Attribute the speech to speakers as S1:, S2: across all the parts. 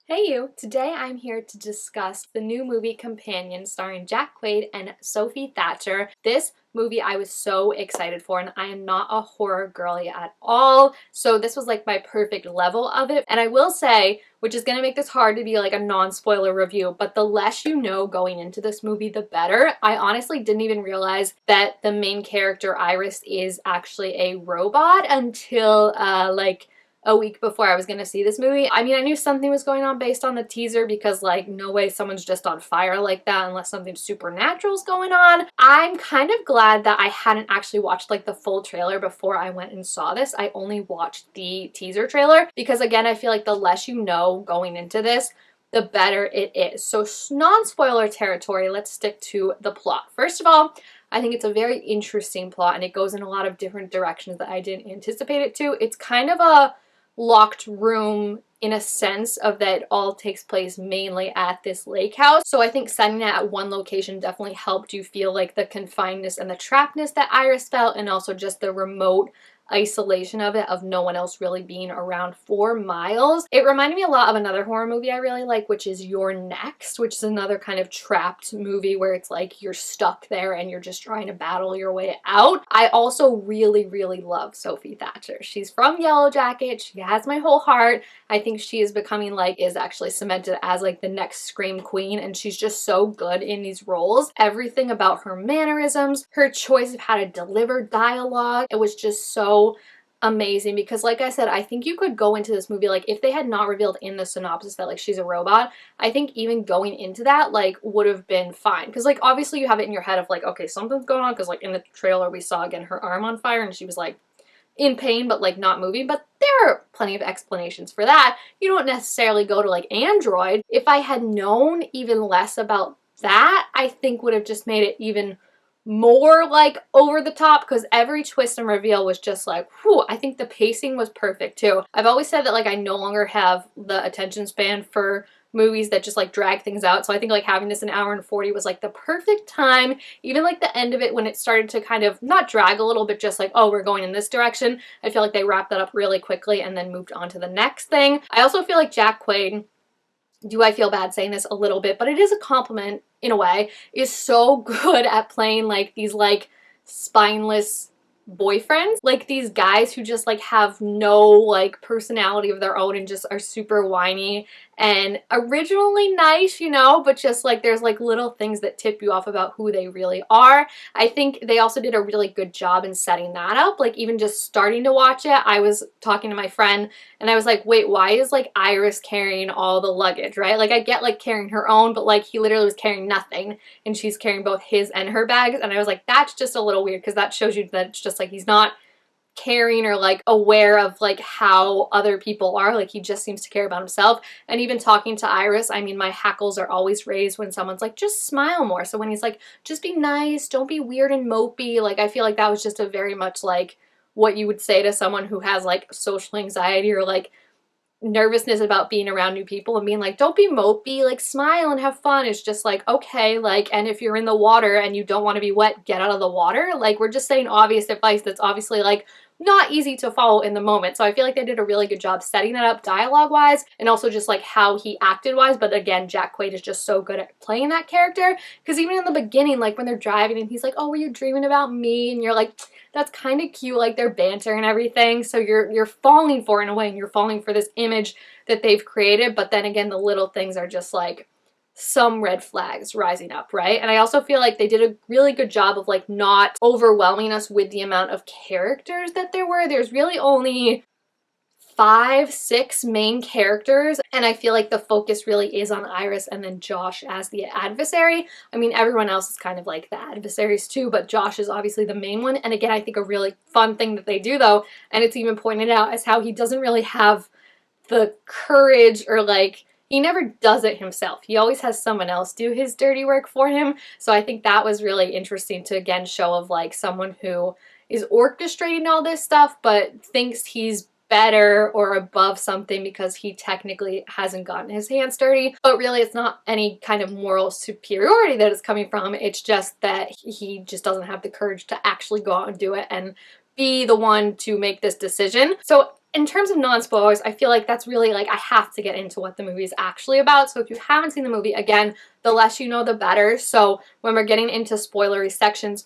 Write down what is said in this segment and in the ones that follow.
S1: Hey you! Today I'm here to discuss the new movie Companion starring Jack Quaid and Sophie Thatcher. This movie I was so excited for, and I am not a horror girly at all, so this was like my perfect level of it. And I will say, which is going to make this hard to be like a non-spoiler review, but the less you know going into this movie, the better. I honestly didn't even realize that the main character, Iris, is actually a robot until like a week before I was gonna see this movie. I mean, I knew something was going on based on the teaser because like no way someone's just on fire like that unless something supernatural is going on. I'm kind of glad that I hadn't actually watched like the full trailer before I went and saw this. I only watched the teaser trailer because again, I feel like the less you know going into this, the better it is. So non-spoiler territory, let's stick to the plot. First of all, I think it's a very interesting plot and it goes in a lot of different directions that I didn't anticipate it to. It's kind of a locked room in a sense of that it all takes place mainly at this lake house. So I think setting it at one location definitely helped you feel like the confinedness and the trappedness that Iris felt, and also just the remote isolation of it, of no one else really being around for miles. It reminded me a lot of another horror movie I really like, which is You're Next, which is another kind of trapped movie where it's like you're stuck there and you're just trying to battle your way out. I also really love Sophie Thatcher. She's from Yellow Jacket. She has my whole heart. I think she is becoming like, is actually cemented as like the next Scream Queen, and she's just so good in these roles. Everything about her mannerisms, her choice of how to deliver dialogue, it was just so amazing because like I said, I think you could go into this movie like if they had not revealed in the synopsis that like she's a robot, I think even going into that like would have been fine because like obviously you have it in your head of like, okay, something's going on because like in the trailer we saw again her arm on fire and she was like in pain but like not moving, but there are plenty of explanations for that. You don't necessarily go to like Android. If I had known even less about that, I think would have just made it even more like over the top because every twist and reveal was just like, whew. I think the pacing was perfect too. I've always said that like I no longer have the attention span for movies that just like drag things out, so I think like having this an hour and 40 was like the perfect time. Even like the end of it when it started to kind of not drag a little bit, just like, oh, we're going in this direction, I feel like they wrapped that up really quickly and then moved on to the next thing. I also feel like Jack Quaid, do I feel bad saying this a little bit, but it is a compliment in a way, is so good at playing like these like spineless boyfriends, like these guys who just like have no like personality of their own and just are super whiny and originally nice, you know, but just like there's like little things that tip you off about who they really are. I think they also did a really good job in setting that up. Like even just starting to watch it, I was talking to my friend and I was like, wait, why is like Iris carrying all the luggage, right? Like I get like carrying her own, but like he literally was carrying nothing and she's carrying both his and her bags. And I was like, that's just a little weird because that shows you that it's just like he's not caring or like aware of like how other people are. Like he just seems to care about himself. And even talking to Iris, I mean, my hackles are always raised when someone's like, just smile more. So when he's like, just be nice, don't be weird and mopey, like I feel like that was just a very much like what you would say to someone who has like social anxiety or like nervousness about being around new people, and being like, don't be mopey, like smile and have fun. It's just like, okay, like, and if you're in the water and you don't want to be wet, get out of the water. Like we're just saying obvious advice that's obviously like not easy to follow in the moment. So I feel like they did a really good job setting that up dialogue wise and also just like how he acted wise. But again, Jack Quaid is just so good at playing that character because even in the beginning, like when they're driving and he's like, oh, were you dreaming about me? And you're like, that's kind of cute, like their banter and everything. So you're falling for it in a way, and you're falling for this image that they've created. But then again, the little things are just like some red flags rising up, right? And I also feel like they did a really good job of like not overwhelming us with the amount of characters that there were. There's really only 5-6 main characters, and I feel like the focus really is on Iris and then Josh as the adversary. I mean, everyone else is kind of like the adversaries too, but Josh is obviously the main one. And again, I think a really fun thing that they do though, and it's even pointed out, is how he doesn't really have the courage, or like he never does it himself. He always has someone else do his dirty work for him. So I think that was really interesting to again show of like someone who is orchestrating all this stuff but thinks he's better or above something because he technically hasn't gotten his hands dirty. But really it's not any kind of moral superiority that it's coming from. It's just that he just doesn't have the courage to actually go out and do it and be the one to make this decision. So in terms of non-spoilers, I feel like that's really like, I have to get into what the movie is actually about. So if you haven't seen the movie, again, the less you know, the better. So when we're getting into spoilery sections,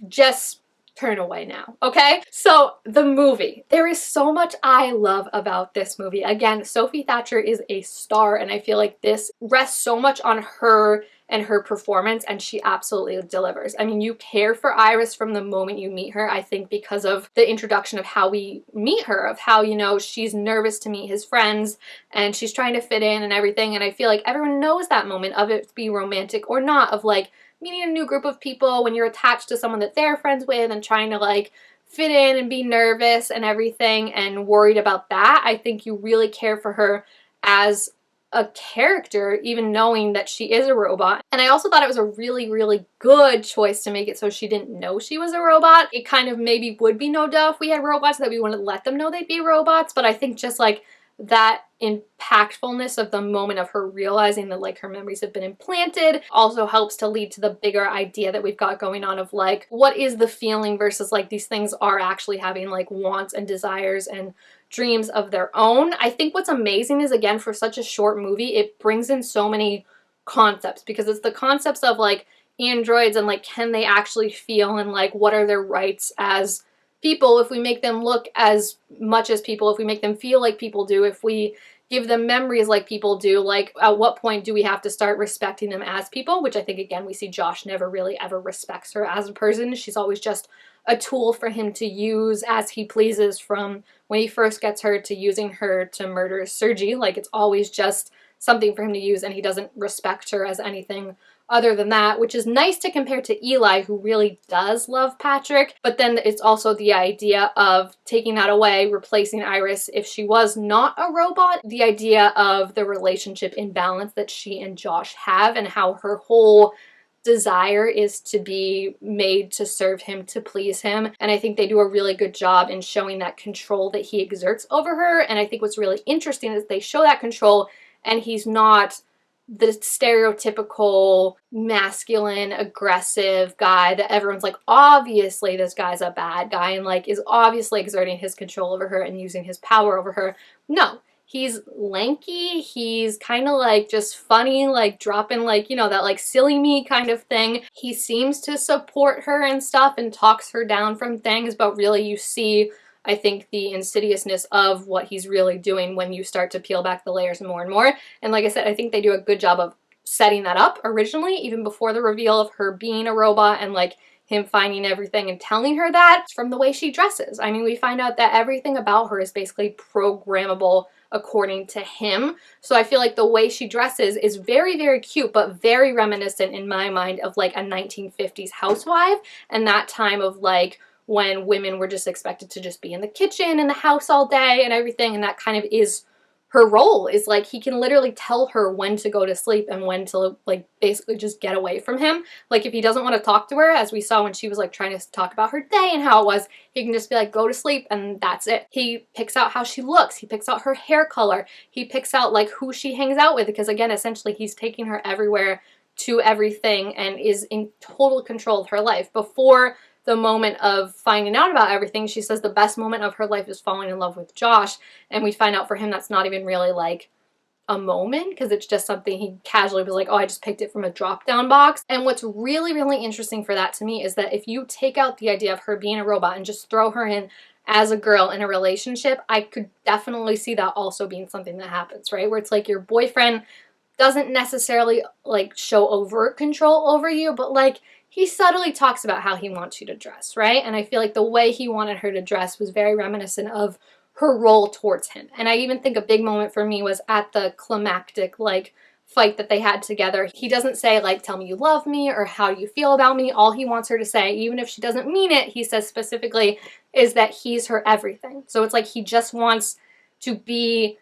S1: just turn away now, okay? So the movie, there is so much I love about this movie. Again, Sophie Thatcher is a star, and I feel like this rests so much on her and her performance, and she absolutely delivers. I mean, you care for Iris from the moment you meet her, I think, because of the introduction of how we meet her, of how, you know, she's nervous to meet his friends and she's trying to fit in and everything. And I feel like everyone knows that moment, of it be romantic or not, of like meeting a new group of people when you're attached to someone that they're friends with and trying to like fit in and be nervous and everything and worried about that. I think you really care for her as a character, even knowing that she is a robot. And I also thought it was a really, really good choice to make it so she didn't know she was a robot. It kind of maybe would be no duh if we had robots, that we wouldn't let them know they'd be robots, but I think just like that impactfulness of the moment of her realizing that like her memories have been implanted also helps to lead to the bigger idea that we've got going on of like, what is the feeling versus like these things are actually having like wants and desires and dreams of their own. I think what's amazing is, again, for such a short movie, it brings in so many concepts, because it's the concepts of like androids and like, can they actually feel, and like what are their rights as people if we make them look as much as people, if we make them feel like people do, if we give them memories like people do, like at what point do we have to start respecting them as people, which I think, again, we see Josh never really ever respects her as a person. She's always just a tool for him to use as he pleases, from when he first gets her to using her to murder Sergi. Like, it's always just something for him to use, and he doesn't respect her as anything other than that, which is nice to compare to Eli, who really does love Patrick. But then it's also the idea of taking that away, replacing Iris if she was not a robot, the idea of the relationship imbalance that she and Josh have, and how her whole desire is to be made to serve him, to please him. And I think they do a really good job in showing that control that he exerts over her. And I think what's really interesting is they show that control, and he's not the stereotypical masculine, aggressive guy that everyone's like, obviously this guy's a bad guy and like is obviously exerting his control over her and using his power over her. No, he's lanky, he's kind of like just funny, like dropping like, you know, that like silly me kind of thing. He seems to support her and stuff and talks her down from things, but really you see, I think, the insidiousness of what he's really doing when you start to peel back the layers more and more. And like I said, I think they do a good job of setting that up originally, even before the reveal of her being a robot and like him finding everything and telling her that, from the way she dresses. I mean, we find out that everything about her is basically programmable according to him. So I feel like the way she dresses is very, very cute, but very reminiscent in my mind of like a 1950s housewife, and that time of like when women were just expected to just be in the kitchen and the house all day and everything. And that kind of is her role, is like he can literally tell her when to go to sleep and when to like basically just get away from him. Like if he doesn't want to talk to her, as we saw when she was like trying to talk about her day and how it was, he can just be like, go to sleep, and that's it. He picks out how she looks, he picks out her hair color, he picks out like who she hangs out with, because again, essentially he's taking her everywhere to everything and is in total control of her life. Before the moment of finding out about everything, she says the best moment of her life is falling in love with Josh, and we find out for him that's not even really like a moment, because it's just something he casually was like, oh, I just picked it from a drop-down box. And what's really, really interesting for that to me is that if you take out the idea of her being a robot and just throw her in as a girl in a relationship, I could definitely see that also being something that happens, right? Where it's like your boyfriend doesn't necessarily like show overt control over you, but like he subtly talks about how he wants you to dress, right? And I feel like the way he wanted her to dress was very reminiscent of her role towards him. And I even think a big moment for me was at the climactic like fight that they had together. He doesn't say like, tell me you love me or how you feel about me. All he wants her to say, even if she doesn't mean it, he says specifically, is that he's her everything. So it's like he just wants to be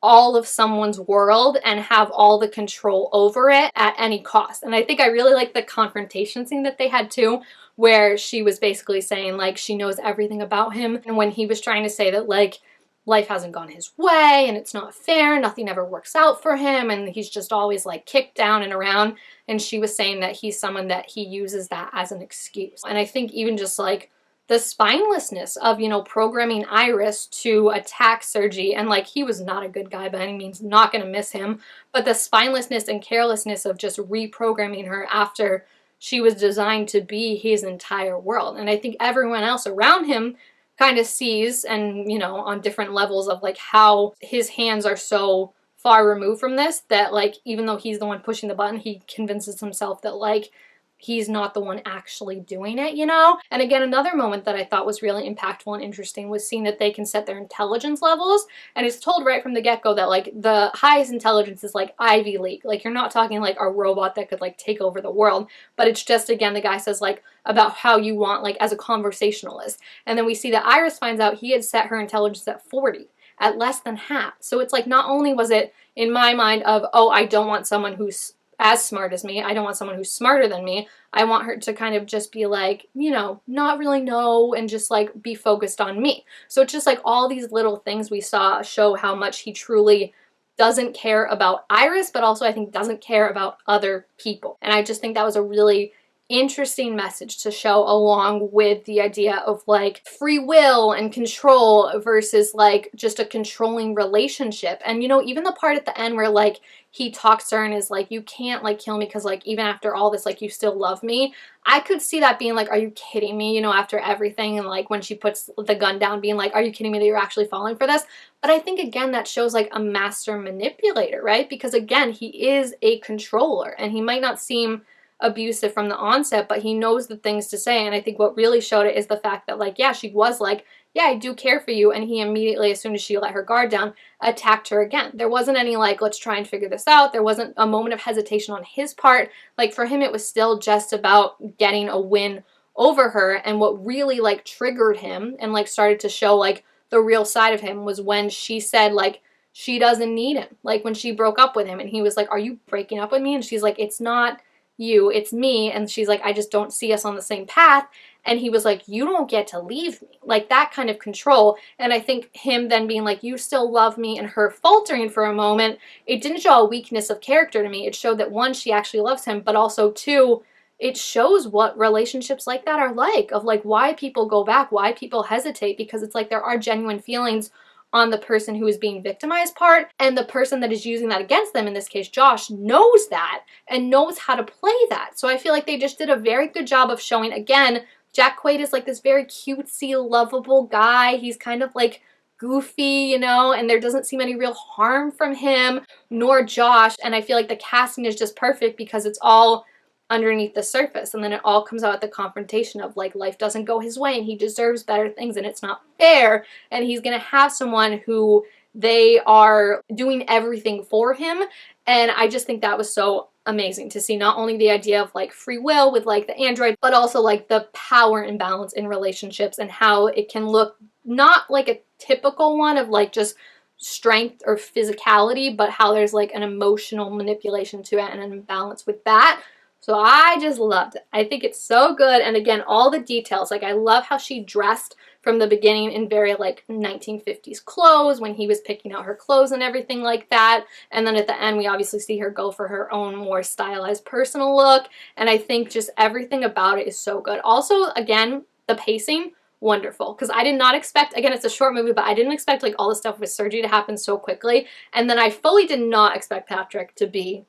S1: all of someone's world and have all the control over it at any cost. And I think I really like the confrontation scene that they had too, where she was basically saying like she knows everything about him, and when he was trying to say that like life hasn't gone his way and it's not fair, nothing ever works out for him, and he's just always like kicked down and around, and she was saying that he's someone that he uses that as an excuse. And I think even just like the spinelessness of, you know, programming Iris to attack Sergi, and like, he was not a good guy by any means, not gonna miss him, but the spinelessness and carelessness of just reprogramming her after she was designed to be his entire world. And I think everyone else around him kind of sees, and, you know, on different levels of like how his hands are so far removed from this, that like, even though he's the one pushing the button, he convinces himself that like, he's not the one actually doing it, you know? And again, another moment that I thought was really impactful and interesting was seeing that they can set their intelligence levels. And it's told right from the get-go that like the highest intelligence is like Ivy League. Like, you're not talking like a robot that could like take over the world, but it's just, again, the guy says like about how you want, like, as a conversationalist. And then we see that Iris finds out he had set her intelligence at 40, at less than half. So it's like, not only was it in my mind of, oh, I don't want someone who's as smart as me, I don't want someone who's smarter than me, I want her to kind of just be like, you know, not really know, and just like be focused on me. So it's just like all these little things we saw show how much he truly doesn't care about Iris, but also I think doesn't care about other people. And I just think that was a really interesting message to show, along with the idea of like free will and control versus like just a controlling relationship. And, you know, even the part at the end where like he talks to her and is like, you can't like kill me because like even after all this, like, you still love me. I could see that being like, are you kidding me, you know, after everything. And like when she puts the gun down, being like, are you kidding me that you're actually falling for this? But I think, again, that shows like a master manipulator, right? Because again, he is a controller, and he might not seem abusive from the onset, but he knows the things to say. And I think what really showed it is the fact that like, yeah, she was like, yeah, I do care for you, and he immediately, as soon as she let her guard down, attacked her again. There wasn't any like, let's try and figure this out. There wasn't a moment of hesitation on his part. Like, for him, it was still just about getting a win over her. And what really like triggered him and like started to show like the real side of him was when she said like she doesn't need him. Like, when she broke up with him, and he was like, are you breaking up with me? And she's like, it's not you, it's me. And she's like, I just don't see us on the same path. And he was like, you don't get to leave me. Like, that kind of control. And I think him then being like, you still love me, and her faltering for a moment, it didn't show a weakness of character to me. It showed that, one, she actually loves him, but also two, it shows what relationships like that are like, of like why people go back, why people hesitate, because it's like there are genuine feelings on the person who is being victimized part, and the person that is using that against them, in this case Josh, knows that and knows how to play that. So I feel like they just did a very good job of showing, again, Jack Quaid is like this very cutesy, lovable guy. He's kind of like goofy, you know, and there doesn't seem any real harm from him, nor Josh. And I feel like the casting is just perfect because it's all underneath the surface, and then it all comes out at the confrontation of like, life doesn't go his way and he deserves better things and it's not fair, and he's gonna have someone who they are doing everything for him. And I just think that was so amazing to see, not only the idea of like free will with like the android, but also like the power imbalance in relationships, and how it can look not like a typical one of like just strength or physicality, but how there's like an emotional manipulation to it and an imbalance with that. So I just loved it. I think it's so good. And again, all the details, like I love how she dressed from the beginning in very like 1950s clothes when he was picking out her clothes and everything like that. And then at the end, we obviously see her go for her own more stylized personal look. And I think just everything about it is so good. Also, again, the pacing, wonderful. Because I did not expect, again, it's a short movie, but I didn't expect like all the stuff with Sergi to happen so quickly. And then I fully did not expect Patrick to be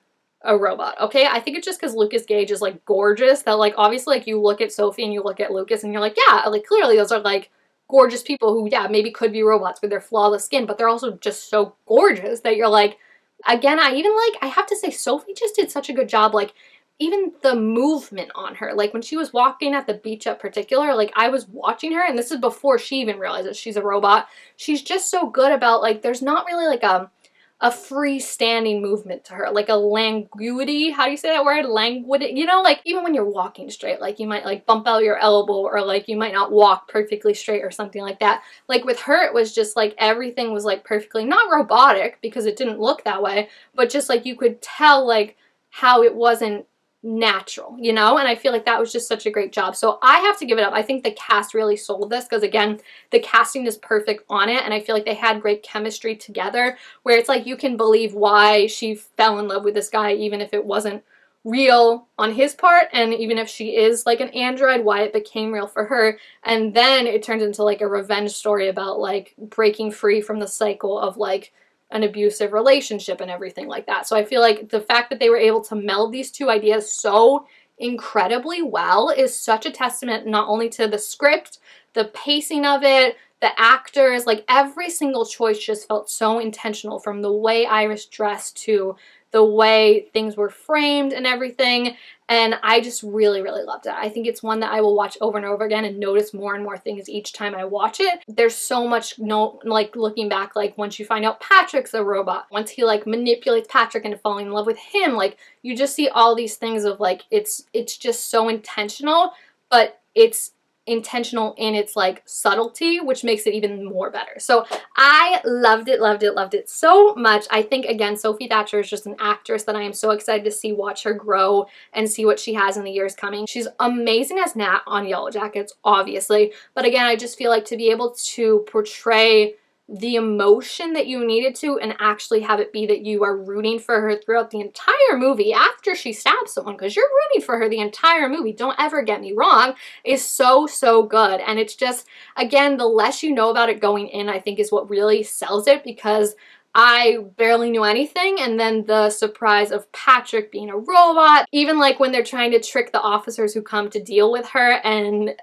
S1: a robot. Okay, I think it's just because Lucas Gage is like gorgeous, that like obviously like you look at Sophie and you look at Lucas and you're like, yeah, like clearly those are like gorgeous people who, yeah, maybe could be robots with their flawless skin, but they're also just so gorgeous that you're like, again, I have to say, Sophie just did such a good job, like even the movement on her, like when she was walking at the beach in particular, like I was watching her, and this is before she even realizes she's a robot. She's just so good about like, there's not really like a freestanding movement to her, like a languidity, how do you say that word, languidity, you know, like even when you're walking straight, like you might like bump out your elbow, or like you might not walk perfectly straight or something like that. Like with her, it was just like everything was like perfectly, not robotic because it didn't look that way, but just like you could tell like how it wasn't natural, you know? And I feel like that was just such a great job. So I have to give it up. I think the cast really sold this, because again, the casting is perfect on it, and I feel like they had great chemistry together, where it's like you can believe why she fell in love with this guy even if it wasn't real on his part, and even if she is like an android, why it became real for her. And then it turns into like a revenge story about like breaking free from the cycle of like an abusive relationship and everything like that. So I feel like the fact that they were able to meld these two ideas so incredibly well is such a testament not only to the script, the pacing of it, the actors, like every single choice just felt so intentional, from the way Iris dressed to the way things were framed and everything. And I just really, really loved it. I think it's one that I will watch over and over again and notice more and more things each time I watch it. There's so much, like looking back, like once you find out Patrick's a robot, once he like manipulates Patrick into falling in love with him, like you just see all these things of like, it's just so intentional, but it's intentional in its like subtlety, which makes it even more better. So I loved it, loved it, loved it so much. I think again, Sophie Thatcher is just an actress that I am so excited to see, watch her grow and see what she has in the years coming. She's amazing as Nat on Yellow Jackets, obviously, but again, I just feel like to be able to portray the emotion that you needed to and actually have it be that you are rooting for her throughout the entire movie after she stabs someone, because you're rooting for her the entire movie, don't ever get me wrong, is so, so good. And it's just, again, the less you know about it going in, I think is what really sells it, because I barely knew anything, and then the surprise of Patrick being a robot, even like when they're trying to trick the officers who come to deal with her, and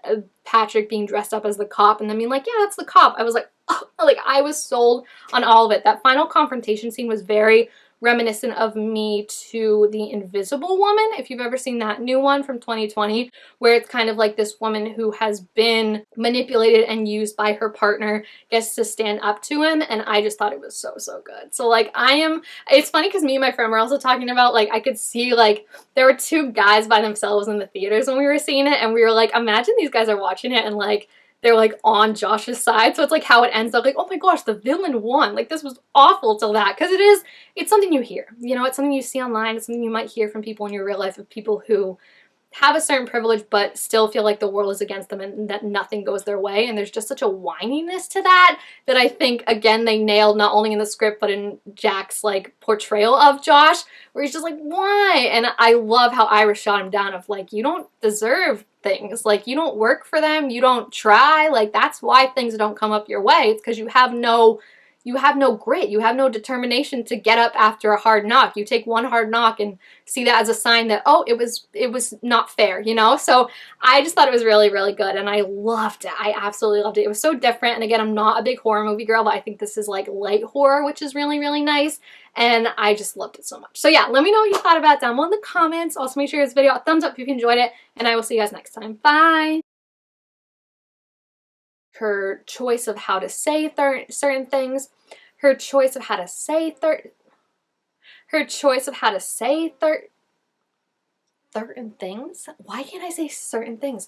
S1: Patrick being dressed up as the cop and then being like, yeah, that's the cop. I was like, oh, like I was sold on all of it. That final confrontation scene was very reminiscent of me to The Invisible Woman, if you've ever seen that new one from 2020, where it's kind of like this woman who has been manipulated and used by her partner gets to stand up to him, and I just thought it was so, so good. So like it's funny because me and my friend were also talking about, like, I could see like there were two guys by themselves in the theaters when we were seeing it, and we were like, imagine these guys are watching it and like they're like on Josh's side. So it's like how it ends up like, oh my gosh, the villain won. Like this was awful till that. Because it's something you hear. You know, it's something you see online. It's something you might hear from people in your real life, of people who have a certain privilege but still feel like the world is against them and that nothing goes their way. And there's just such a whininess to that I think, again, they nailed not only in the script but in Jack's like portrayal of Josh, where he's just like, why? And I love how Iris shot him down of like, you don't deserve things. Like, you don't work for them. You don't try. Like, that's why things don't come up your way. It's because you have no grit. You have no determination to get up after a hard knock. You take one hard knock and see that as a sign that, oh, it was not fair, you know? So I just thought it was really, really good, and I loved it. I absolutely loved it. It was so different, and again, I'm not a big horror movie girl, but I think this is like light horror, which is really, really nice, and I just loved it so much. So yeah, let me know what you thought about it down below in the comments. Also, make sure you give this video a thumbs up if you enjoyed it, and I will see you guys next time. Bye! Her choice of how to say certain things, her choice of how to say certain things. Why can't I say certain things?